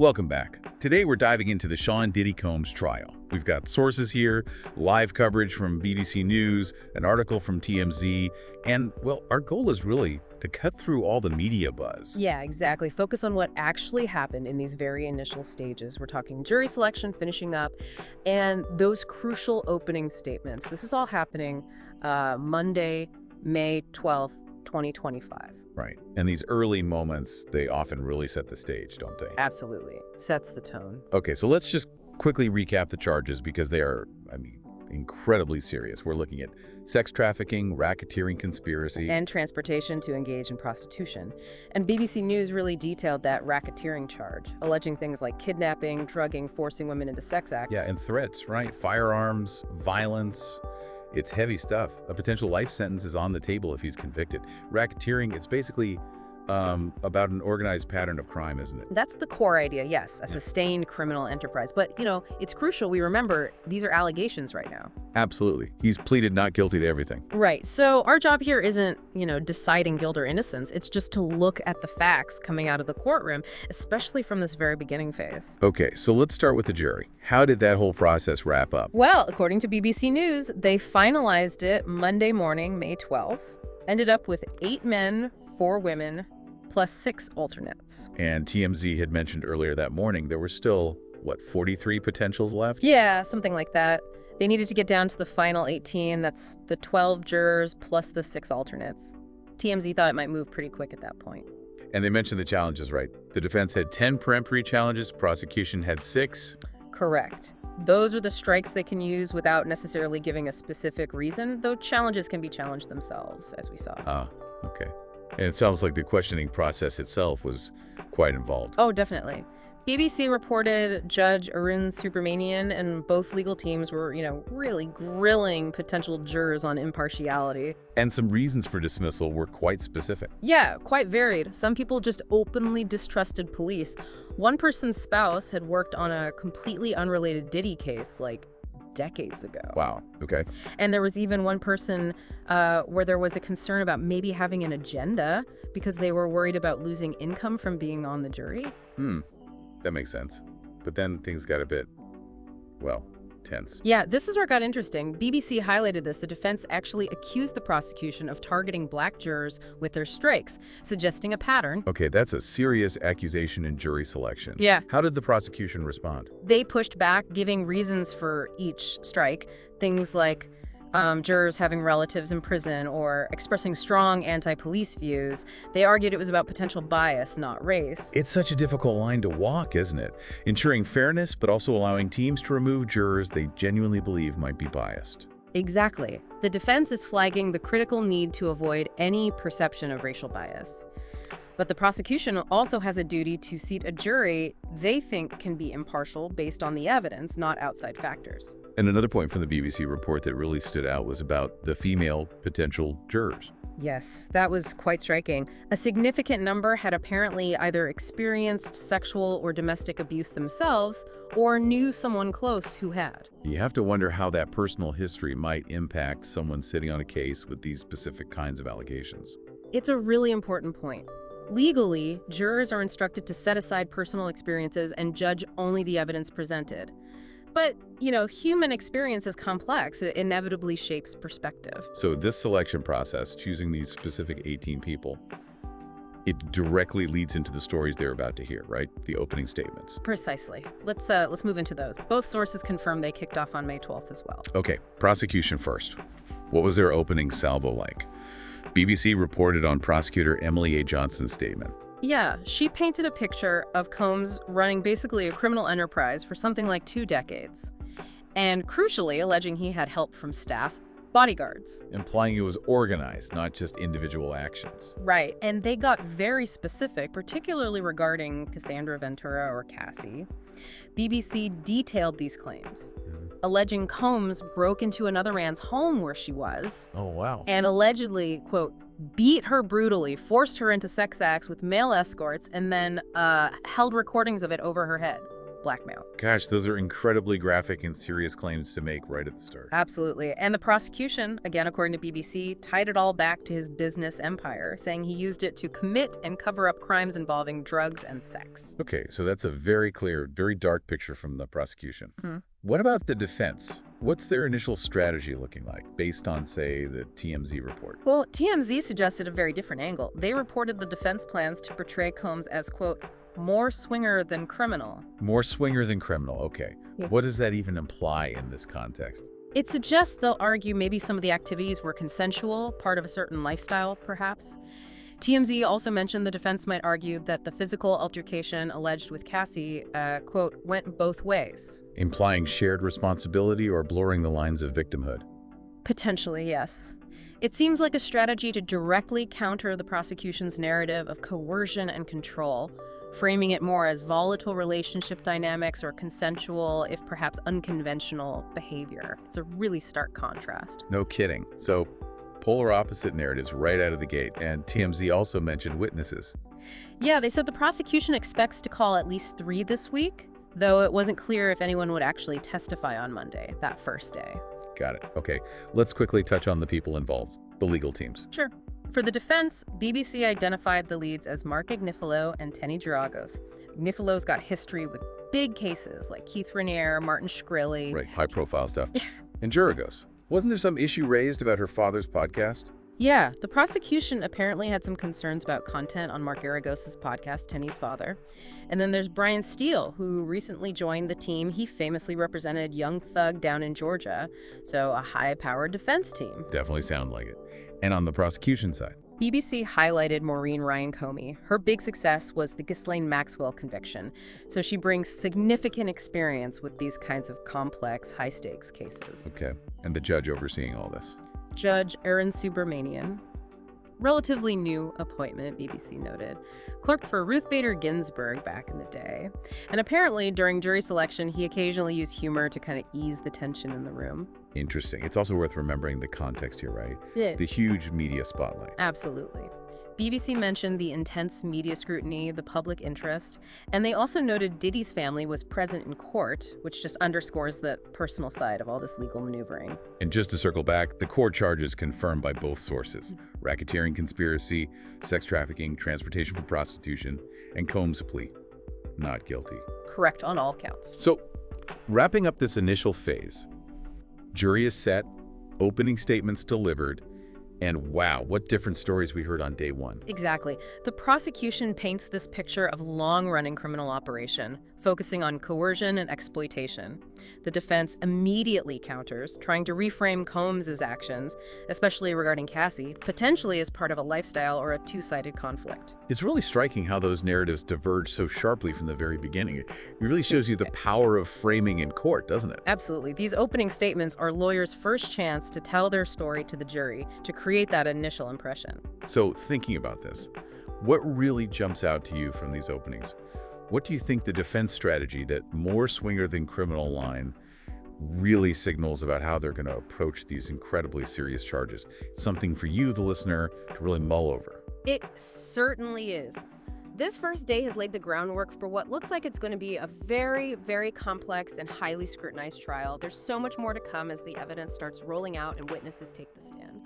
Welcome back. Today we're diving into the Sean Diddy Combs trial. We've got sources here, live coverage from BBC News, an article from TMZ, and, well, our goal is really to cut through all the media buzz. Yeah, exactly. Focus on what actually happened in these very initial stages. We're talking jury selection, finishing up, and those crucial opening statements. This is all happening Monday, May 12th, 2025. Right. And these early moments, they often really set the stage, don't they? Absolutely. Sets the tone. Okay, so let's just quickly recap the charges because they are, incredibly serious. We're looking at sex trafficking, racketeering conspiracy. And transportation to engage in prostitution. And BBC News really detailed that racketeering charge, alleging things like kidnapping, drugging, forcing women into sex acts. Yeah, and threats, right? Firearms, violence. It's heavy stuff. A potential life sentence is on the table if he's convicted. Racketeering, it's basically about an organized pattern of crime, isn't it? That's the core idea, yes, a sustained criminal enterprise. But, it's crucial we remember these are allegations right now. Absolutely. He's pleaded not guilty to everything. Right. So our job here isn't, deciding guilt or innocence. It's just to look at the facts coming out of the courtroom, especially from this very beginning phase. Okay, so let's start with the jury. How did that whole process wrap up? Well, according to BBC News, they finalized it Monday morning, May 12th. Ended up with 8 men, 4 women, plus 6 alternates. And TMZ had mentioned earlier that morning there were still, 43 potentials left? Yeah, something like that. They needed to get down to the final 18. That's the 12 jurors plus the 6 alternates. TMZ thought it might move pretty quick at that point. And they mentioned the challenges, right? The defense had 10 peremptory challenges, prosecution had 6. Correct. Those are the strikes they can use without necessarily giving a specific reason, though challenges can be challenged themselves, as we saw. Ah, okay. And it sounds like the questioning process itself was quite involved. Oh, definitely. BBC reported Judge Arun Subramanian and both legal teams were, really grilling potential jurors on impartiality. And some reasons for dismissal were quite specific. Yeah, quite varied. Some people just openly distrusted police. One person's spouse had worked on a completely unrelated Diddy case, decades ago. Wow, okay. And there was even one person where there was a concern about maybe having an agenda because they were worried about losing income from being on the jury. That makes sense. But then things got a bit, tense. Yeah, this is where it got interesting. BBC highlighted this. The defense actually accused the prosecution of targeting black jurors with their strikes, suggesting a pattern. Okay, that's a serious accusation in jury selection. Yeah. How did the prosecution respond? They pushed back, giving reasons for each strike. Things like jurors having relatives in prison or expressing strong anti-police views. They argued it was about potential bias, not race. It's such a difficult line to walk, isn't it? Ensuring fairness, but also allowing teams to remove jurors they genuinely believe might be biased. Exactly. The defense is flagging the critical need to avoid any perception of racial bias. But the prosecution also has a duty to seat a jury they think can be impartial based on the evidence, not outside factors. And another point from the BBC report that really stood out was about the female potential jurors. Yes, that was quite striking. A significant number had apparently either experienced sexual or domestic abuse themselves or knew someone close who had. You have to wonder how that personal history might impact someone sitting on a case with these specific kinds of allegations. It's a really important point. Legally, jurors are instructed to set aside personal experiences and judge only the evidence presented. But, human experience is complex. It inevitably shapes perspective. So this selection process, choosing these specific 18 people, it directly leads into the stories they're about to hear, right? The opening statements. Precisely. Let's move into those. Both sources confirm they kicked off on May 12th as well. Okay, prosecution first. What was their opening salvo like? BBC reported on prosecutor Emily A. Johnson's statement. Yeah, she painted a picture of Combs running basically a criminal enterprise for something like 2 decades. And crucially, alleging he had help from staff, bodyguards. Implying it was organized, not just individual actions. Right, and they got very specific, particularly regarding Cassandra Ventura or Cassie. BBC detailed these claims, alleging Combs broke into another man's home where she was. Oh, wow. And allegedly, quote, beat her brutally, forced her into sex acts with male escorts, and then held recordings of it over her head. blackmail. Gosh, those are incredibly graphic and serious claims to make right at the start. Absolutely. And the prosecution, again, according to BBC, tied it all back to his business empire, saying he used it to commit and cover up crimes involving drugs and sex. Okay, so that's a very clear, very dark picture from the prosecution. Mhm. What about the defense? What's their initial strategy looking like based on, say, the TMZ report? Well, TMZ suggested a very different angle. They reported the defense plans to portray Combs as, quote, more swinger than criminal. More swinger than criminal, okay. Yeah. What does that even imply in this context? It suggests they'll argue maybe some of the activities were consensual, part of a certain lifestyle, perhaps. TMZ also mentioned the defense might argue that the physical altercation alleged with Cassie, quote, went both ways. Implying shared responsibility or blurring the lines of victimhood? Potentially, yes. It seems like a strategy to directly counter the prosecution's narrative of coercion and control, framing it more as volatile relationship dynamics or consensual, if perhaps unconventional, behavior. It's a really stark contrast. No kidding. So, polar opposite narratives right out of the gate, and TMZ also mentioned witnesses. Yeah, they said the prosecution expects to call at least 3 this week, though it wasn't clear if anyone would actually testify on Monday, that first day. Got it. Okay, let's quickly touch on the people involved, the legal teams. Sure. For the defense, BBC identified the leads as Mark Agnifilo and Tenny Geragos. Agnifilo's got history with big cases like Keith Raniere, Martin Shkreli. Right, high-profile stuff. And Geragos. Wasn't there some issue raised about her father's podcast? Yeah, the prosecution apparently had some concerns about content on Mark Geragos' podcast, Tenny's father. And then there's Brian Steele, who recently joined the team. He famously represented Young Thug down in Georgia, so a high-powered defense team. Definitely sound like it. And on the prosecution side? BBC highlighted Maureen Ryan Comey. Her big success was the Ghislaine Maxwell conviction, so she brings significant experience with these kinds of complex, high-stakes cases. Okay, and the judge overseeing all this? Judge Aaron Subramanian, relatively new appointment, BBC noted, clerked for Ruth Bader Ginsburg back in the day. And apparently, during jury selection, he occasionally used humor to kind of ease the tension in the room. Interesting. It's also worth remembering the context here, right? Yeah. The huge media spotlight. Absolutely. BBC mentioned the intense media scrutiny, the public interest, and they also noted Diddy's family was present in court, which just underscores the personal side of all this legal maneuvering. And just to circle back, the court charges confirmed by both sources: racketeering conspiracy, sex trafficking, transportation for prostitution, and Combs' plea: not guilty. Correct on all counts. So, wrapping up this initial phase, jury is set, opening statements delivered, and wow, what different stories we heard on day one. Exactly. The prosecution paints this picture of long-running criminal operation, focusing on coercion and exploitation. The defense immediately counters, trying to reframe Combs' actions, especially regarding Cassie, potentially as part of a lifestyle or a two-sided conflict. It's really striking how those narratives diverge so sharply from the very beginning. It really shows you the power of framing in court, doesn't it? Absolutely. These opening statements are lawyers' first chance to tell their story to the jury, to create that initial impression. So, thinking about this, what really jumps out to you from these openings? What do you think the defense strategy, that more swinger than criminal line, really signals about how they're going to approach these incredibly serious charges? It's something for you, the listener, to really mull over. It certainly is. This first day has laid the groundwork for what looks like it's going to be a very, very complex and highly scrutinized trial. There's so much more to come as the evidence starts rolling out and witnesses take the stand.